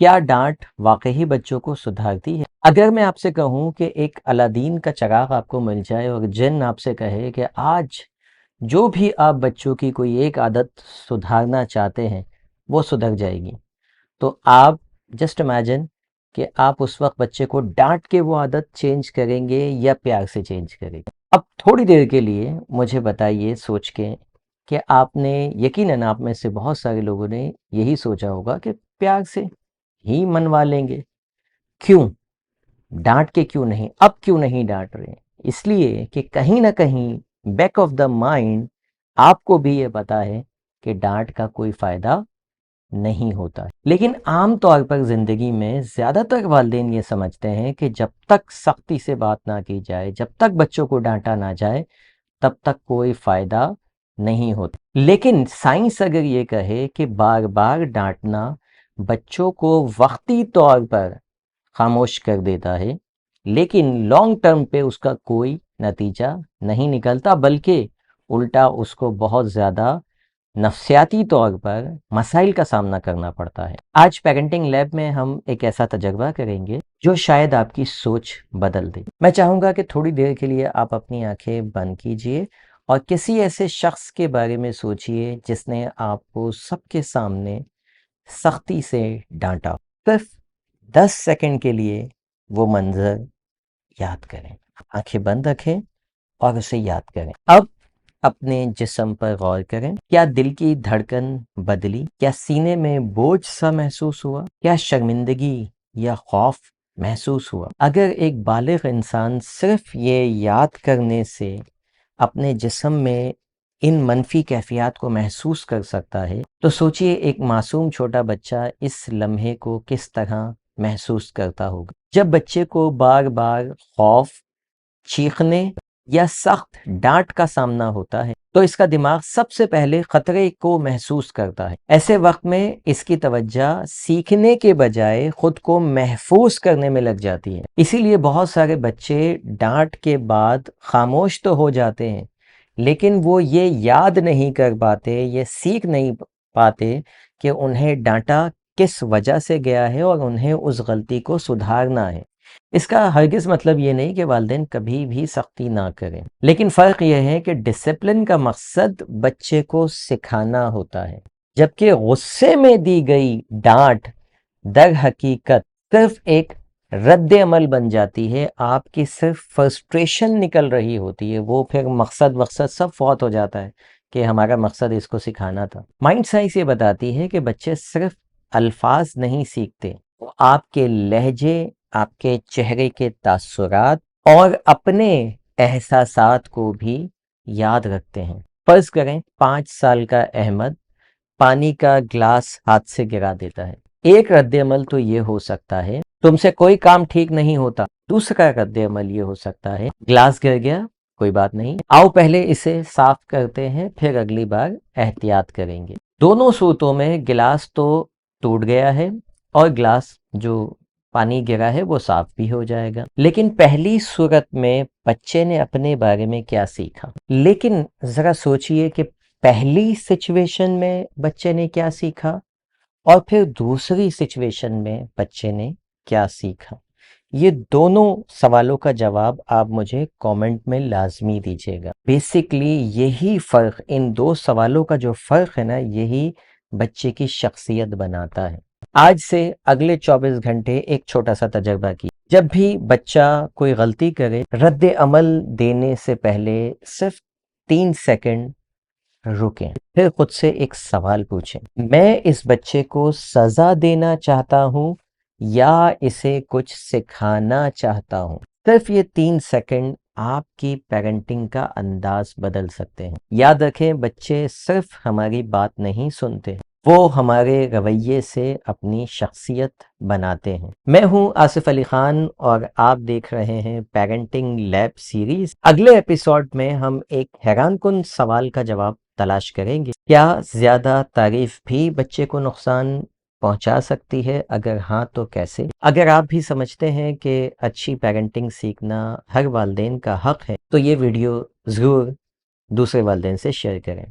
کیا ڈانٹ واقعی بچوں کو سدھارتی ہے؟ اگر میں آپ سے کہوں کہ ایک الادین کا چراغ آپ کو مل جائے اور جن آپ سے کہے کہ آج جو بھی آپ بچوں کی کوئی ایک عادت سدھارنا چاہتے ہیں وہ سدھر جائے گی، تو آپ جسٹ امیجن کہ آپ اس وقت بچے کو ڈانٹ کے وہ عادت چینج کریں گے یا پیار سے چینج کریں گے؟ اب تھوڑی دیر کے لیے مجھے بتائیے سوچ کے کہ آپ نے یقیناً آپ میں سے بہت سارے لوگوں نے یہی سوچا ہوگا کہ پیار سے ہی منوا لیں گے۔ کیوں ڈانٹ کے؟ کیوں نہیں؟ اب کیوں نہیں ڈانٹ رہے؟ اس لیے کہ کہیں نہ کہیں بیک آف دا مائنڈ آپ کو بھی یہ پتا ہے کہ ڈانٹ کا کوئی فائدہ نہیں ہوتا ہے۔ لیکن عام طور پر زندگی میں زیادہ تر والدین یہ سمجھتے ہیں کہ جب تک سختی سے بات نہ کی جائے، جب تک بچوں کو ڈانٹا نہ جائے، تب تک کوئی فائدہ نہیں ہوتا۔ لیکن سائنس اگر یہ کہے کہ بار بار ڈانٹنا بچوں کو وقتی طور پر خاموش کر دیتا ہے، لیکن لانگ ٹرم پہ اس کا کوئی نتیجہ نہیں نکلتا، بلکہ الٹا اس کو بہت زیادہ نفسیاتی طور پر مسائل کا سامنا کرنا پڑتا ہے۔ آج پیرنٹنگ لیب میں ہم ایک ایسا تجربہ کریں گے جو شاید آپ کی سوچ بدل دے۔ میں چاہوں گا کہ تھوڑی دیر کے لیے آپ اپنی آنکھیں بند کیجئے اور کسی ایسے شخص کے بارے میں سوچئے جس نے آپ کو سب کے سامنے سختی سے ڈانٹا۔ صرف 10 سیکنڈ کے لیے وہ منظر یاد کریں، آنکھیں بند رکھیں اور اسے یاد کریں۔ اب اپنے جسم پر غور کریں۔ کیا دل کی دھڑکن بدلی؟ کیا سینے میں بوجھ سا محسوس ہوا؟ کیا شرمندگی یا خوف محسوس ہوا؟ اگر ایک بالغ انسان صرف یہ یاد کرنے سے اپنے جسم میں ان منفی کیفیات کو محسوس کر سکتا ہے، تو سوچئے ایک معصوم چھوٹا بچہ اس لمحے کو کس طرح محسوس کرتا ہوگا۔ جب بچے کو بار بار خوف، چیخنے یا سخت ڈانٹ کا سامنا ہوتا ہے تو اس کا دماغ سب سے پہلے خطرے کو محسوس کرتا ہے۔ ایسے وقت میں اس کی توجہ سیکھنے کے بجائے خود کو محفوظ کرنے میں لگ جاتی ہے۔ اسی لیے بہت سارے بچے ڈانٹ کے بعد خاموش تو ہو جاتے ہیں، لیکن وہ یہ یاد نہیں کر پاتے، یہ سیکھ نہیں پاتے کہ انہیں ڈانٹا کس وجہ سے گیا ہے اور انہیں اس غلطی کو سدھارنا ہے۔ اس کا ہرگز مطلب یہ نہیں کہ والدین کبھی بھی سختی نہ کریں، لیکن فرق یہ ہے کہ ڈسپلن کا مقصد بچے کو سکھانا ہوتا ہے، جبکہ غصے میں دی گئی ڈانٹ در حقیقت صرف ایک رد عمل بن جاتی ہے۔ آپ کی صرف فرسٹریشن نکل رہی ہوتی ہے، وہ پھر مقصد سب فوت ہو جاتا ہے کہ ہمارا مقصد اس کو سکھانا تھا۔ مائنڈ سائنس یہ بتاتی ہے کہ بچے صرف الفاظ نہیں سیکھتے، وہ آپ کے لہجے، آپ کے چہرے کے تاثرات اور اپنے احساسات کو بھی یاد رکھتے ہیں۔ فرض کریں 5 سال کا احمد پانی کا گلاس ہاتھ سے گرا دیتا ہے۔ ایک رد عمل تو یہ ہو سکتا ہے تم سے کوئی کام ٹھیک نہیں ہوتا۔ دوسرا رد عمل یہ ہو سکتا ہے گلاس گر گیا، کوئی بات نہیں، آؤ پہلے اسے صاف کرتے ہیں، پھر اگلی بار احتیاط کریں گے۔ دونوں صورتوں میں گلاس تو ٹوٹ گیا ہے اور گلاس جو پانی گرا ہے وہ صاف بھی ہو جائے گا۔ لیکن پہلی صورت میں بچے نے اپنے بارے میں کیا سیکھا؟ لیکن ذرا سوچئے کہ پہلی سچویشن میں بچے نے کیا سیکھا اور پھر دوسری سچویشن میں بچے نے کیا سیکھا؟ یہ دونوں سوالوں کا جواب آپ مجھے کامنٹ میں لازمی دیجیے گا۔ بیسیکلی یہی فرق، ان دو سوالوں کا جو فرق ہے نا، یہی بچے کی شخصیت بناتا ہے۔ آج سے اگلے 24 گھنٹے ایک چھوٹا سا تجربہ کی۔ جب بھی بچہ کوئی غلطی کرے، رد عمل دینے سے پہلے صرف 3 سیکنڈ رکیں، پھر خود سے ایک سوال پوچھیں، میں اس بچے کو سزا دینا چاہتا ہوں یا اسے کچھ سکھانا چاہتا ہوں؟ صرف یہ 3 سیکنڈ آپ کی پیرنٹنگ کا انداز بدل سکتے ہیں۔ یاد رکھیں، بچے صرف ہماری بات نہیں سنتے، وہ ہمارے رویے سے اپنی شخصیت بناتے ہیں۔ میں ہوں آصف علی خان اور آپ دیکھ رہے ہیں پیرنٹنگ لیب سیریز۔ اگلے ایپیسوڈ میں ہم ایک حیران کن سوال کا جواب تلاش کریں گے، کیا زیادہ تعریف بھی بچے کو نقصان پہنچا سکتی ہے؟ اگر ہاں تو کیسے؟ اگر آپ بھی سمجھتے ہیں کہ اچھی پیرنٹنگ سیکھنا ہر والدین کا حق ہے تو یہ ویڈیو ضرور دوسرے والدین سے شیئر کریں۔